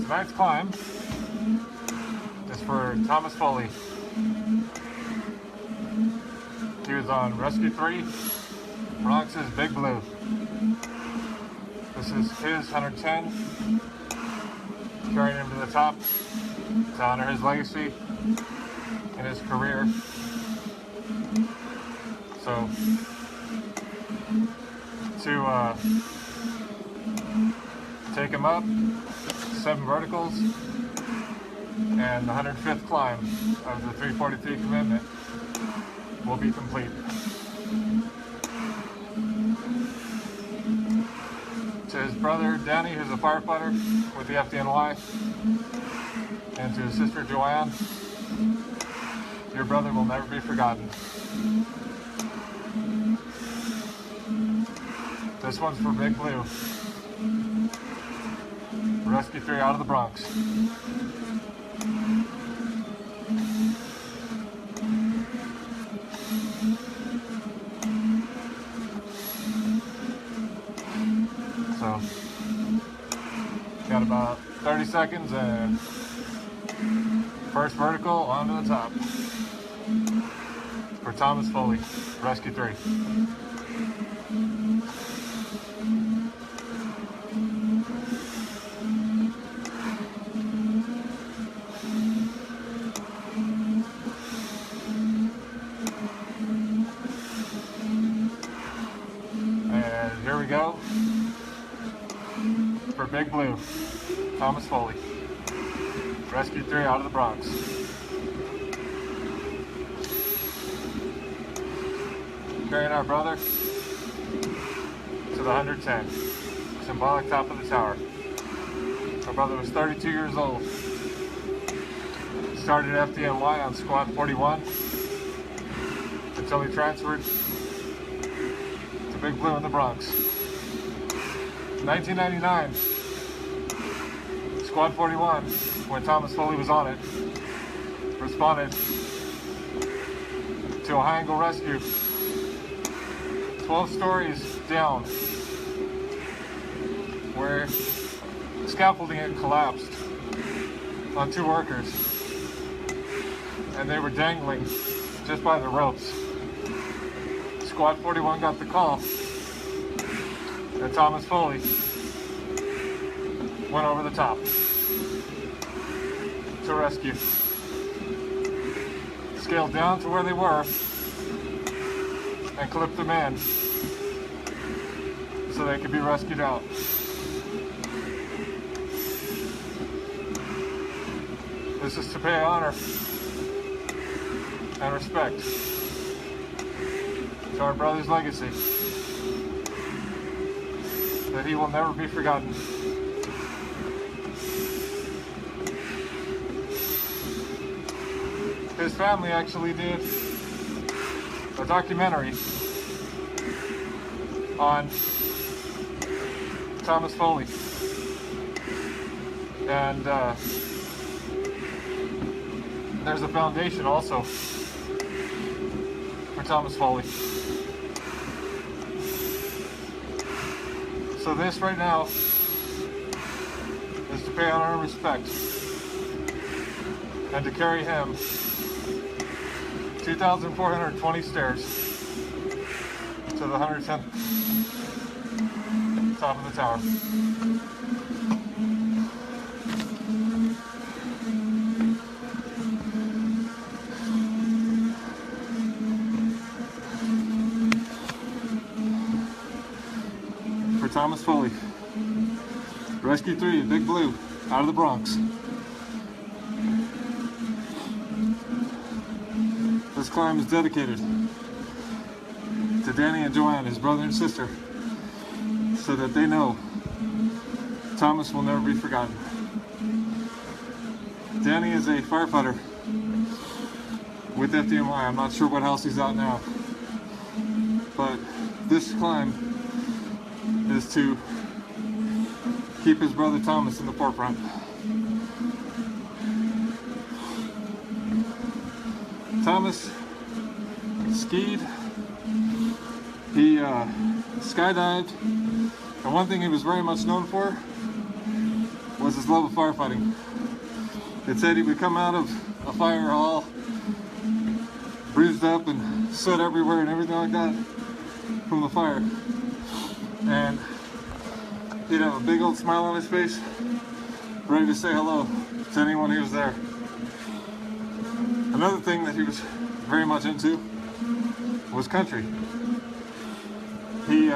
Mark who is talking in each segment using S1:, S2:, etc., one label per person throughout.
S1: Tonight's climb is for Thomas Foley. He was on Rescue 3, Bronx's Big Blue. This is his 110, carrying him to the top to honor his legacy and his career. So, to take him up 7 verticals and the 105th climb of the 343 commitment will be complete. To his brother Danny, who's a firefighter with the FDNY, and to his sister Joanne, your brother will never be forgotten. This one's for Big Blue. Rescue 3 out of the Bronx. So, got about 30 seconds and first vertical onto the top for Thomas Foley, Rescue 3. And here we go for Big Blue, Thomas Foley, Rescue 3 out of the Bronx. Carrying our brother to the 110, symbolic top of the tower. Our brother was 32 years old. Started FDNY on Squad 41 until he transferred to Big Blue in the Bronx. 1999, Squad 41, when Thomas Foley was on it, responded to a high angle rescue 12 stories down, where scaffolding had collapsed on 2 workers, and they were dangling just by the ropes. Squad 41 got the call, and Thomas Foley went over the top to rescue. Scaled down to where they were and clipped them in so they could be rescued out. This is to pay honor and respect to our brother's legacy, that he will never be forgotten. His family actually did a documentary on Thomas Foley, and there's a foundation also for Thomas Foley. So this right now is to pay honor and respect, and to carry him 2,420 stairs to the 110th top of the tower. For Thomas Foley, Rescue 3, Big Blue, out of the Bronx. This climb is dedicated to Danny and Joanne, his brother and sister, so that they know Thomas will never be forgotten. Danny is a firefighter with FDNY. I'm not sure what house he's at now, but this climb is to keep his brother Thomas in the forefront. Thomas skied, he skydived, and one thing he was very much known for was his love of firefighting. It said he would come out of a fire all bruised up and soot everywhere and everything like that from the fire. And he'd have a big old smile on his face, ready to say hello to anyone who was there. Another thing that he was very much into was country. He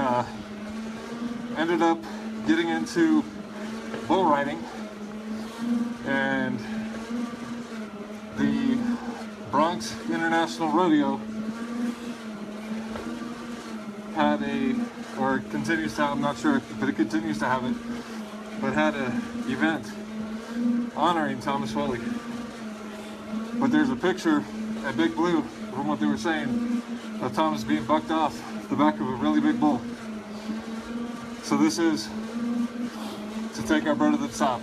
S1: ended up getting into bull riding, and the Bronx International Rodeo had or continues to have, I'm not sure, but it continues to have it, but had an event honoring Thomas Foley. But there's a picture at Big Blue, from what they were saying, of Thomas being bucked off the back of a really big bull. So this is to take our bird to the top.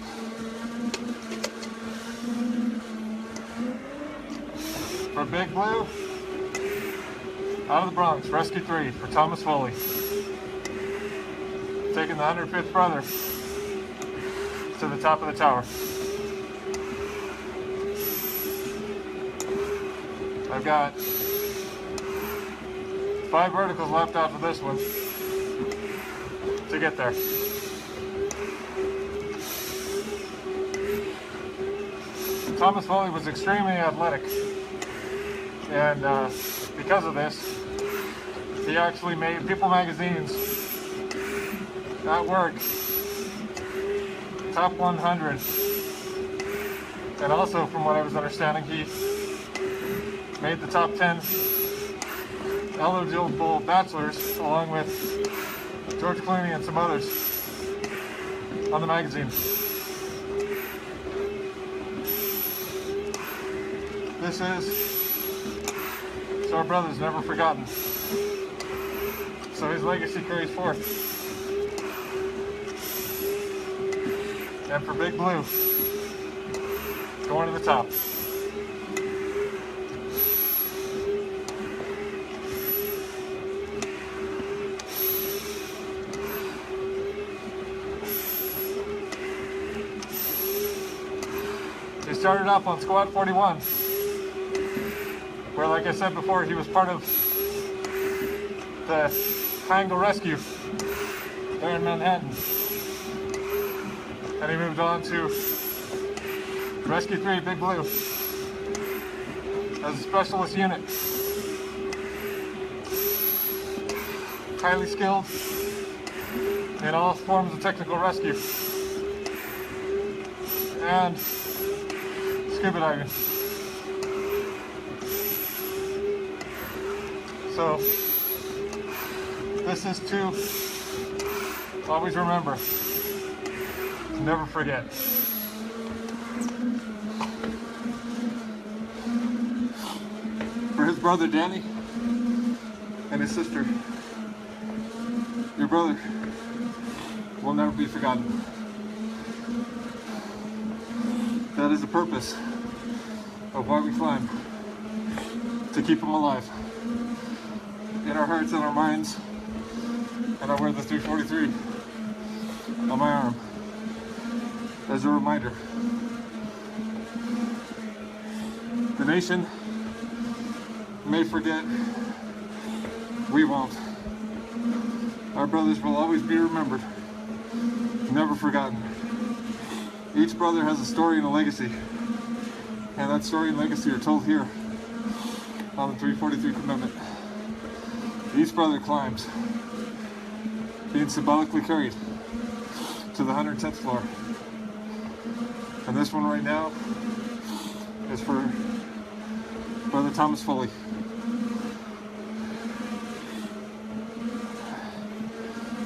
S1: For Big Blue, out of the Bronx, Rescue 3 for Thomas Foley. Taking the 105th brother to the top of the tower. I've got 5 verticals left after this one to get there. Thomas Foley was extremely athletic, and because of this, he actually made People magazine's at work top 100, and also, from what I was understanding, he made the top 10 eligible bachelors, along with George Clooney and some others on the magazine. This is so our brother's never forgotten. So his legacy carries forth. And for Big Blue, going to the top. He started off on Squad 41, where, like I said before, he was part of the Triangle Rescue there in Manhattan. And he moved on to Rescue 3, Big Blue, as a specialist unit. Highly skilled in all forms of technical rescue and scuba diving. So this is to always remember, to never forget. For his brother Danny and his sister, your brother will never be forgotten. That is the purpose of why we climb, to keep him alive in our hearts and our minds. And I wear the 343 on my arm as a reminder. The nation may forget, we won't. Our brothers will always be remembered, never forgotten. Each brother has a story and a legacy, and that story and legacy are told here on the 343 commitment. Each brother climbs, being symbolically carried to the 110th floor. And this one right now is for Brother Thomas Foley.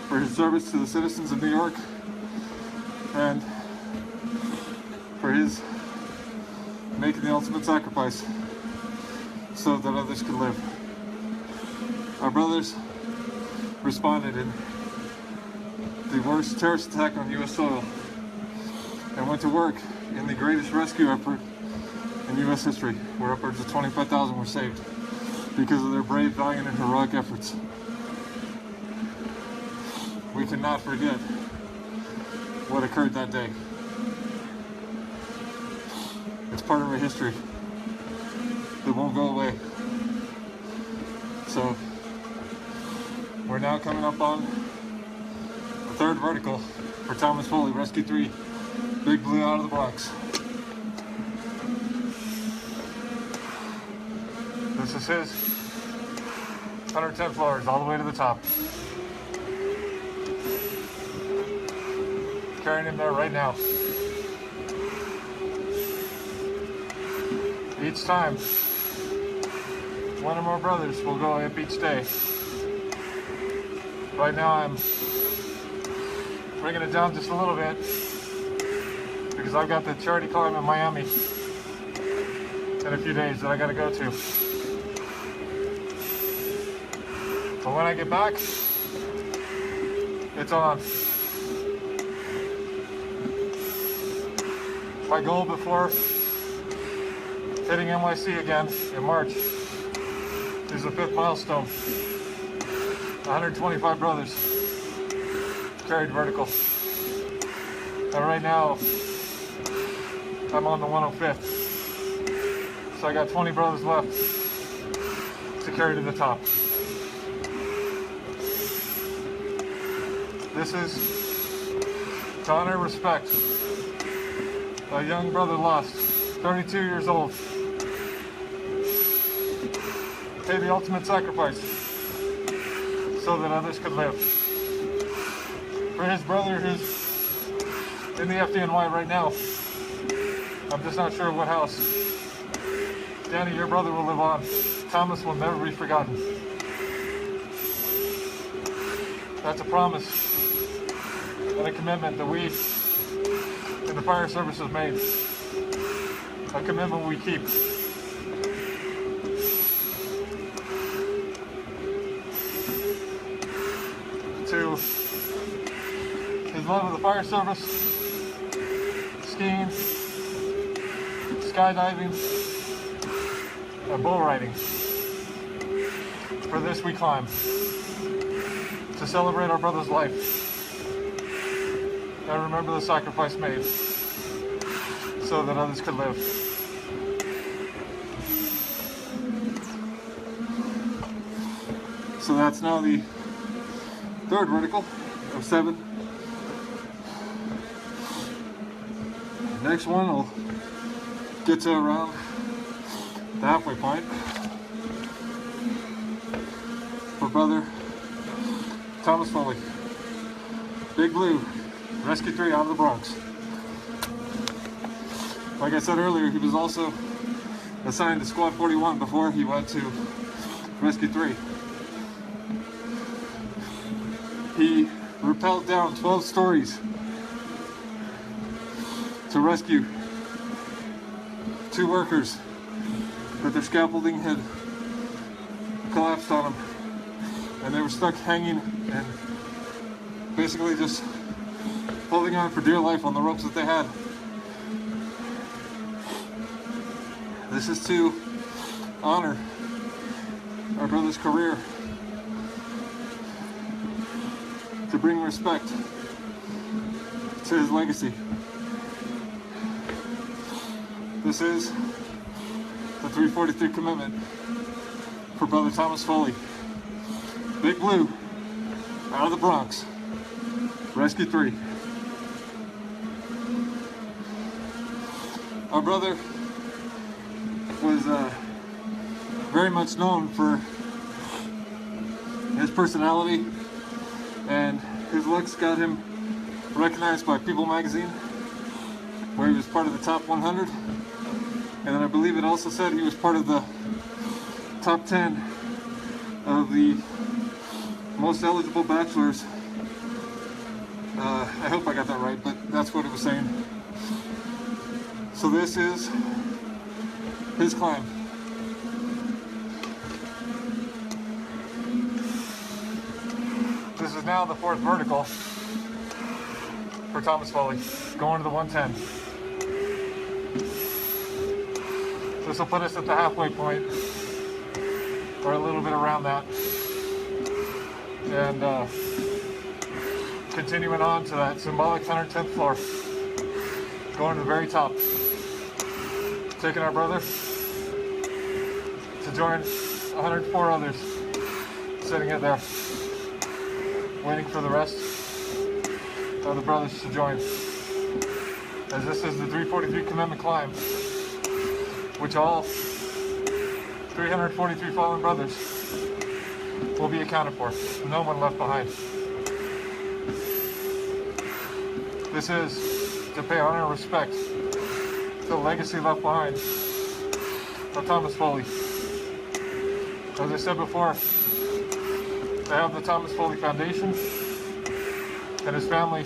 S1: For his service to the citizens of New York, and for his making the ultimate sacrifice so that others could live. Our brothers responded in the worst terrorist attack on U.S. soil and went to work in the greatest rescue effort in U.S. history, where upwards of 25,000 were saved because of their brave, valiant, and heroic efforts. We cannot forget what occurred that day. It's part of our history. It won't go away. So we're now coming up on the third vertical for Thomas Foley, Rescue 3, Big Blue out of the Bronx. This is his 110 floors all the way to the top. Carrying him there right now. Each time, one or more brothers will go up each day. Right now I'm bringing it down just a little bit because I've got the charity climb in Miami in a few days that I gotta go to. But when I get back, it's on. My goal before hitting NYC again in March is the 5th milestone. 125 brothers carried vertical. And right now, I'm on the 105th. So I got 20 brothers left to carry to the top. This is to honor and respect a young brother lost, 32 years old. Paid the ultimate sacrifice so that others could live. For his brother who's in the FDNY right now, I'm just not sure what house. Danny, your brother will live on. Thomas will never be forgotten. That's a promise and a commitment that we in the fire service has made. A commitment we keep. To his love of the fire service, skiing, skydiving, and bull riding. For this we climb. To celebrate our brother's life. And remember the sacrifice made so that others could live. So that's now the third vertical of 7. Next one will get to around the halfway point for brother Thomas Foley, Big Blue, Rescue 3 out of the Bronx. Like I said earlier, he was also assigned to Squad 41 before he went to Rescue 3. He rappelled down 12 stories to rescue 2 workers that their scaffolding had collapsed on them, and they were stuck hanging and basically just holding on for dear life on the ropes that they had. This is to honor our brother's career, to bring respect to his legacy. This is the 343 commitment for brother Thomas Foley, Big Blue, out of the Bronx, Rescue 3. Our brother was very much known for his personality, and his looks got him recognized by People magazine, where he was part of the top 100, and then I believe it also said he was part of the top 10 of the most eligible bachelors. I hope I got that right, but that's what it was saying. So this is his climb. This is now the 4th vertical for Thomas Foley, going to the 110. This will put us at the halfway point, or a little bit around that, and continuing on to that symbolic 110th floor, going to the very top, taking our brother to join 104 others sitting in there, waiting for the rest of the brothers to join. As this is the 343 Commitment Climb, which all 343 fallen brothers will be accounted for. No one left behind. This is to pay honor and respect to the legacy left behind of Thomas Foley. As I said before, they have the Thomas Foley Foundation, and his family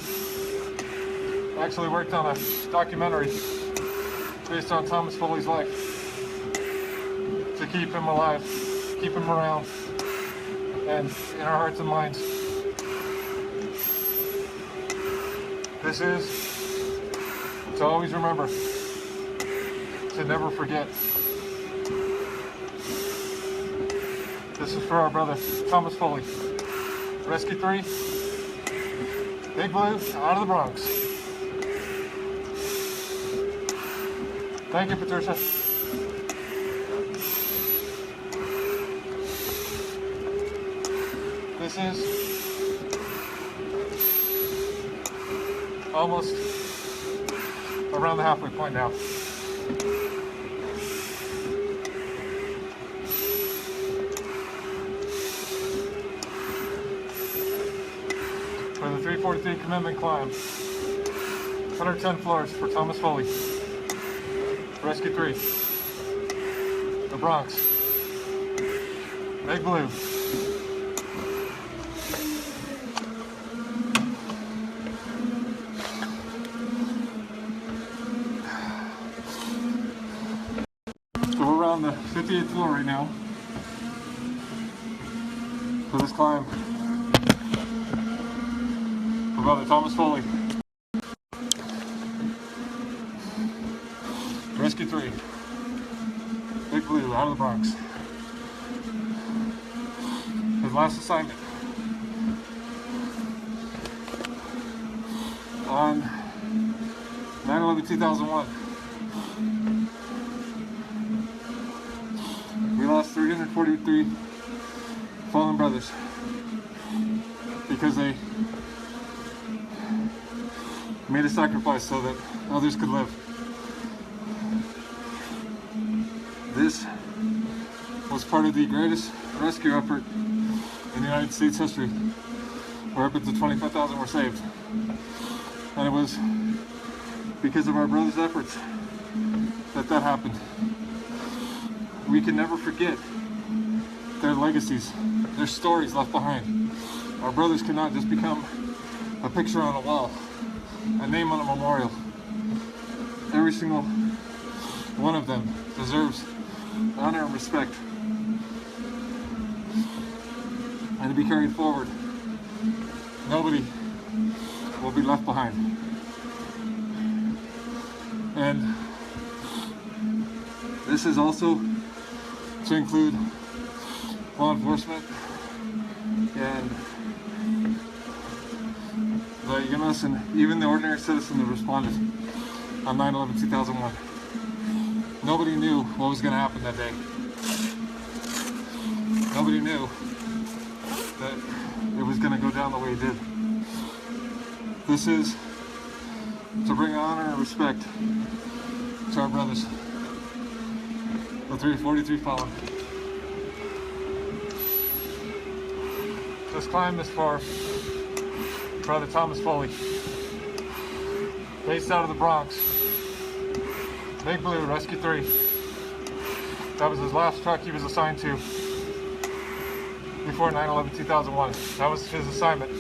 S1: actually worked on a documentary based on Thomas Foley's life to keep him alive, keep him around, and in our hearts and minds. This is to always remember, to never forget. This is for our brother, Thomas Foley. Rescue 3, Big Blue, out of the Bronx. Thank you, Patricia. This is almost around the halfway point now. For the 343 Commitment Climb, 110 floors for Thomas Foley. Rescue 3, the Bronx, Big Blue. So we're around the 58th floor right now for this climb for Brother Thomas Foley. Rescue 3, Big Blue, out of the Bronx. His last assignment on 9/11/2001. We lost 343 fallen brothers because they made a sacrifice so that others could live. This was part of the greatest rescue effort in United States history, where upwards of 25,000 were saved. And it was because of our brothers' efforts that happened. We can never forget their legacies, their stories left behind. Our brothers cannot just become a picture on a wall, a name on a memorial. Every single one of them deserves honor and respect, and to be carried forward. Nobody will be left behind. And this is also to include law enforcement and the EMS and even the ordinary citizen that responded on 9/11/2001. Nobody knew what was going to happen that day. Nobody knew that it was going to go down the way it did. This is to bring honor and respect to our brothers, the 343 fallen. This climb is for Brother Thomas Foley, based out of the Bronx. Big Blue, Rescue 3. That was his last truck he was assigned to before 9/11/2001. That was his assignment.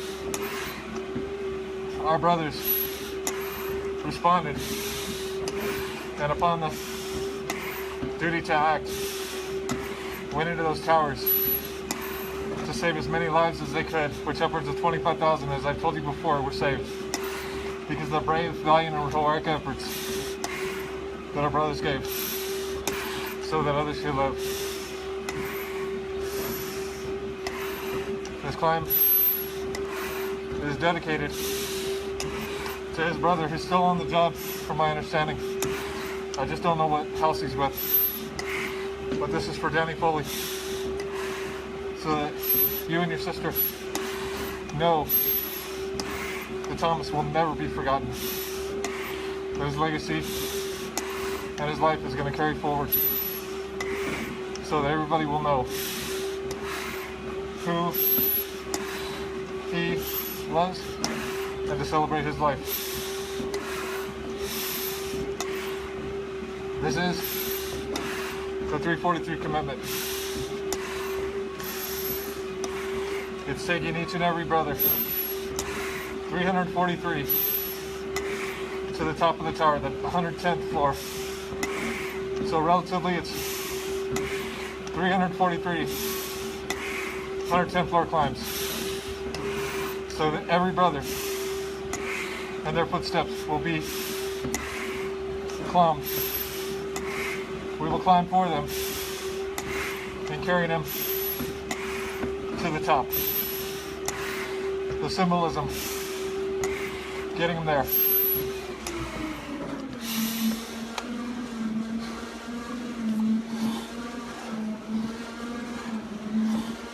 S1: Our brothers responded, and upon the duty to act, went into those towers to save as many lives as they could, which upwards of 25,000, as I've told you before, were saved because of the brave, valiant, and heroic efforts that our brothers gave so that others could live. This climb is dedicated to his brother, who's still on the job, from my understanding, I just don't know what house he's with. But this is for Danny Foley. So that you and your sister know that Thomas will never be forgotten. That his legacy and his life is going to carry forward. So that everybody will know who he was and to celebrate his life. This is the 343 commitment. It's taking each and every brother 343 to the top of the tower, the 110th floor. So relatively it's 343 110th floor climbs. So that every brother and their footsteps will be climbed. We will climb for them and carry them to the top. The symbolism, getting them there.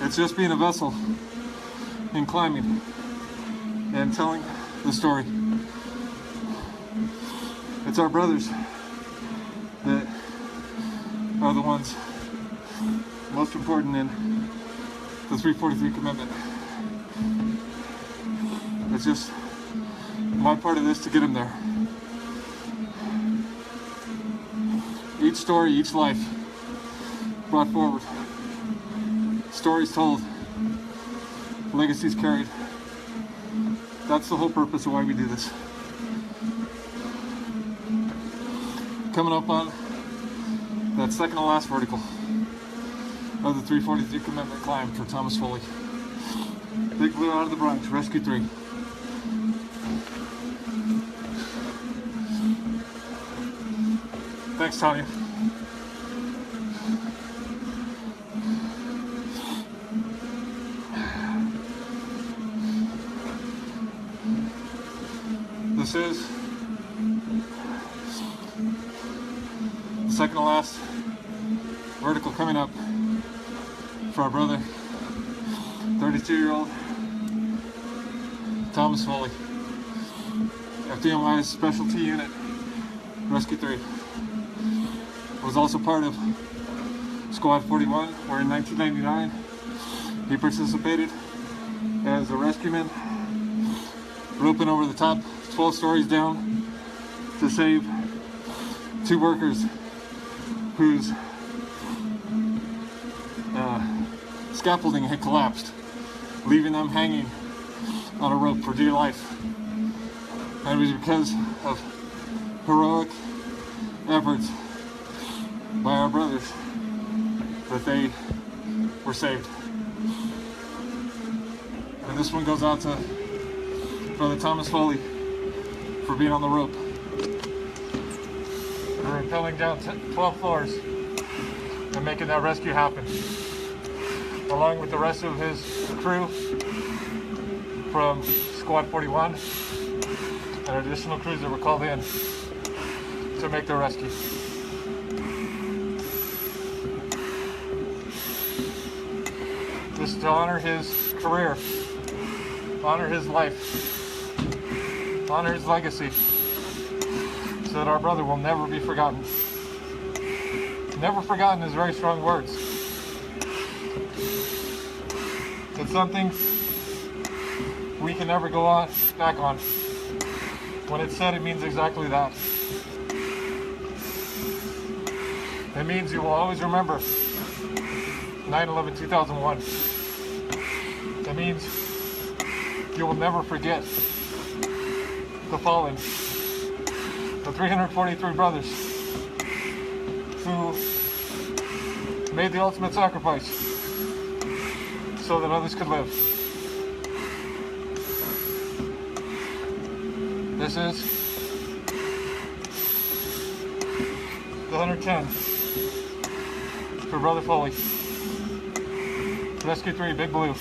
S1: It's just being a vessel in climbing and telling the story. It's our brothers that are the ones most important in the 343 commitment. It's just my part of this to get them there. Each story, each life brought forward. Stories told, legacies carried. That's the whole purpose of why we do this. Coming up on that second to last vertical of the 343 commitment climb for Thomas Foley. Big Blue out of the Bronx, Rescue 3. Thanks, Tanya. This is the second to last vertical coming up for our brother, 32-year-old Thomas Foley, FDNY's Specialty Unit, Rescue 3. Was also part of Squad 41, where in 1999 he participated as a rescueman, roping over the top 12 stories down to save two workers whose scaffolding had collapsed, leaving them hanging on a rope for dear life. And it was because of heroic efforts by our brothers that they were saved. And this one goes out to Brother Thomas Foley for being on the rope. We're rappelling down 12 floors and making that rescue happen, along with the rest of his crew from Squad 41 and additional crews that were called in to make the rescue. This is to honor his career, honor his life, honor his legacy, so that our brother will never be forgotten. Never forgotten is very strong words. It's something we can never go on back on. When it's said, it means exactly that. It means you will always remember 9/11/2001. It means you will never forget the fallen, the 343 brothers who made the ultimate sacrifice so that others could live. This is the 110 for Brother Foley. Rescue 3, Big Blue.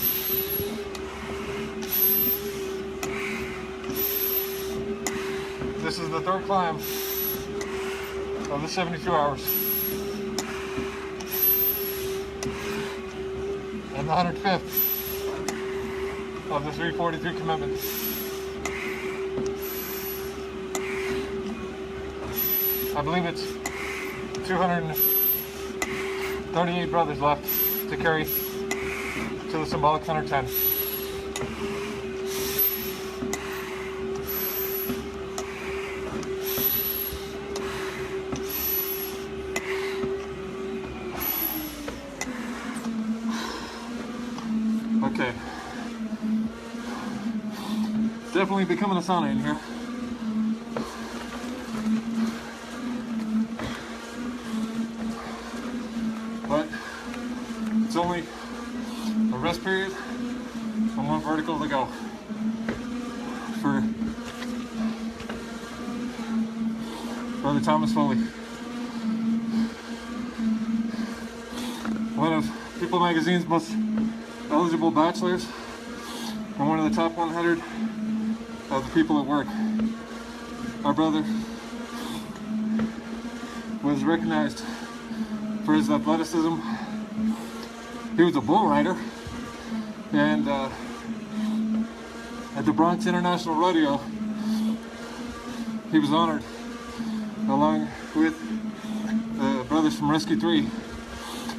S1: This is the third climb of the 72 hours. And the 105th of the 343 commitment. I believe it's 238 brothers left to carry to the symbolic 110. Okay. Definitely becoming a sauna in here. But it's only a rest period and one vertical to go for Brother Thomas Foley. One of People Magazine's most eligible bachelors and one of the top 100 of the people at work. Our brother was recognized for his athleticism. He was a bull rider, and at the Bronx International Rodeo, he was honored along with the brothers from Rescue 3,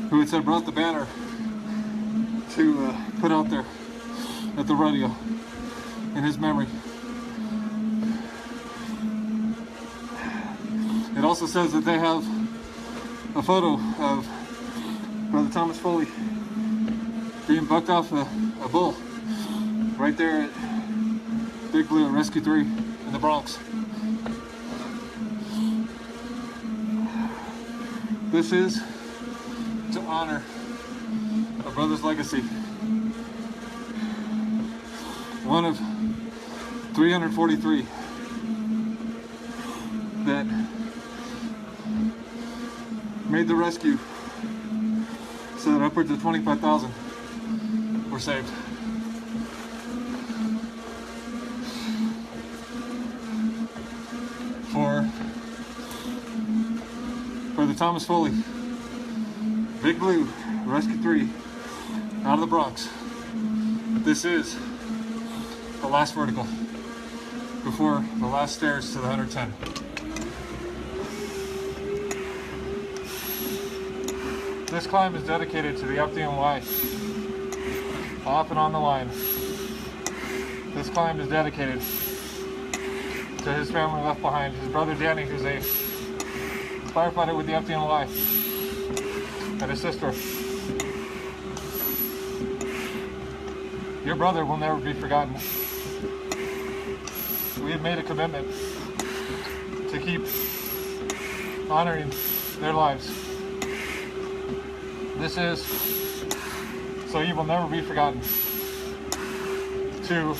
S1: who had brought the banner to put out there at the rodeo in his memory. It also says that they have a photo of Brother Thomas Foley being bucked off a bull right there at Big Blue at Rescue 3 in the Bronx. This is to honor our brother's legacy. One of 343 that made the rescue so that upwards of 25,000 were saved. For Brother Thomas Foley, Big Blue, Rescue 3, out of the Bronx. This is the last vertical before the last stairs to the 110. This climb is dedicated to the FDNY, off and on the line. This climb is dedicated to his family left behind, his brother Danny, who's a firefighter with the FDNY, and his sister. Your brother will never be forgotten. We have made a commitment to keep honoring their lives. This is so you will never be forgotten. To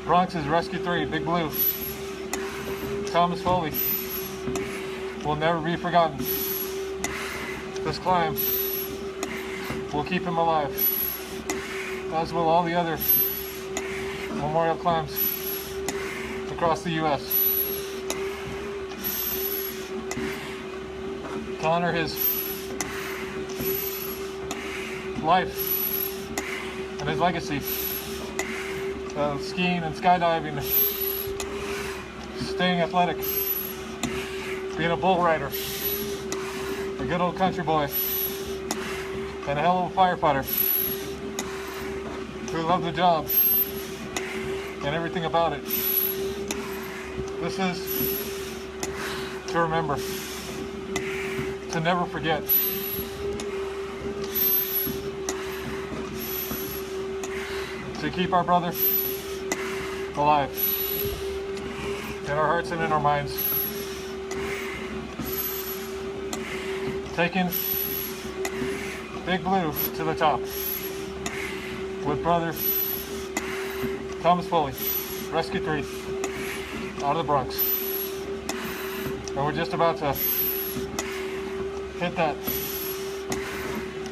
S1: Bronx's Rescue 3, Big Blue, Thomas Foley will never be forgotten. This climb will keep him alive, as will all the other memorial climbs across the U.S. To honor his life and his legacy of skiing and skydiving, staying athletic, being a bull rider, a good old country boy, and a hell of a firefighter who loved the job and everything about it. This is to remember, to never forget. To keep our brother alive in our hearts and in our minds. Taking Big Blue to the top with brother Thomas Foley, Rescue 3, out of the Bronx. And we're just about to hit that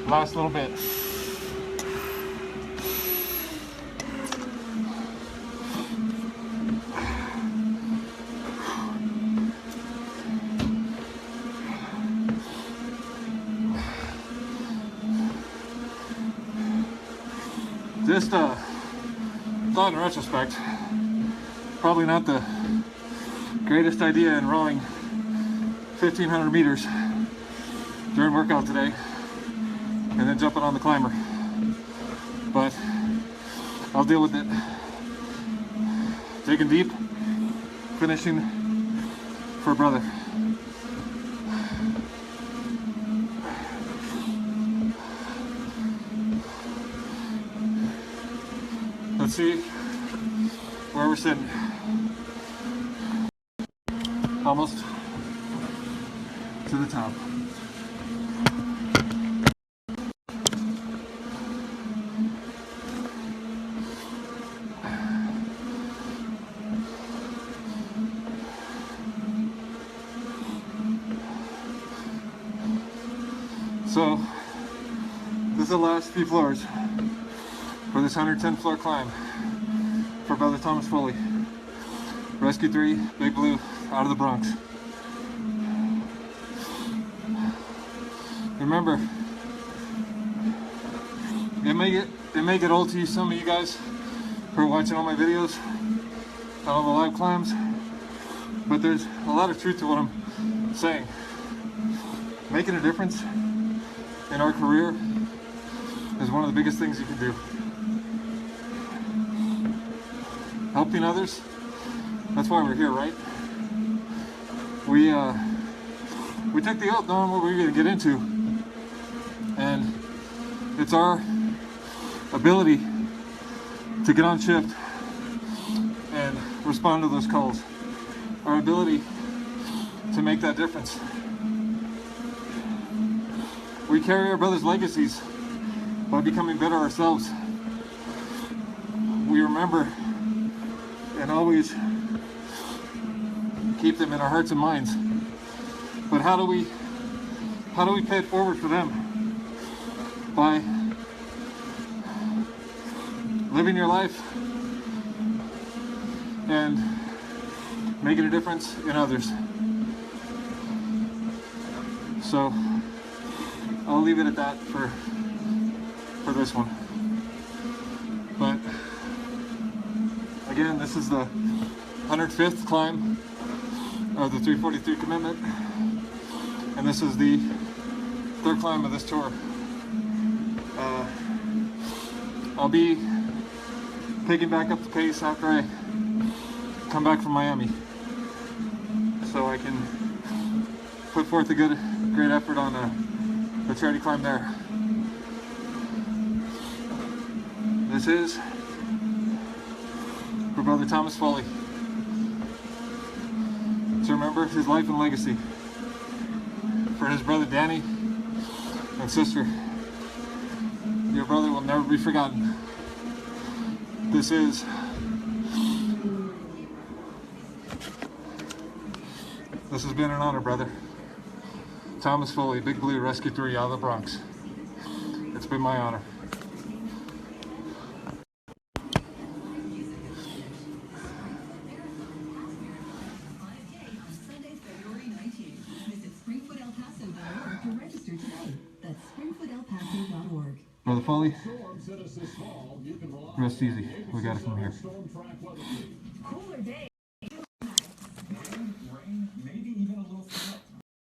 S1: last little bit. Just thought in retrospect, probably not the greatest idea enrolling 1,500 meters during workout today and then jumping on the climber. But I'll deal with it. Digging deep, finishing for brother. Let's see where we're sitting. Almost to the top. So, this is the last few floors for this 110 floor climb for Brother Thomas Foley. Rescue 3, Big Blue, out of the Bronx. Remember, it may get old to you, some of you guys who are watching all my videos, all the live climbs, but there's a lot of truth to what I'm saying. Making a difference in our career is one of the biggest things you can do. Helping others, that's why we're here, right? We took the oath knowing what we were going to get into, and it's our ability to get on shift and respond to those calls, our ability to make that difference. We carry our brothers' legacies by becoming better ourselves. We remember and always keep them in our hearts and minds. But how do we pay it forward for them? By living your life and making a difference in others. So I'll leave it at that for this one. But again, this is the 105th climb of the 343 commitment, and this is the third climb of this tour. I'll be picking back up the pace after I come back from Miami, so I can put forth a great effort on the charity climb there. This is for Brother Thomas Foley, to remember his life and legacy. For his brother Danny and sister, your brother will never be forgotten. This has been an honor, brother. Thomas Foley, Big Blue, Rescue 3, out of the Bronx. It's been my honor. Brother Foley, rest easy. We got it from here.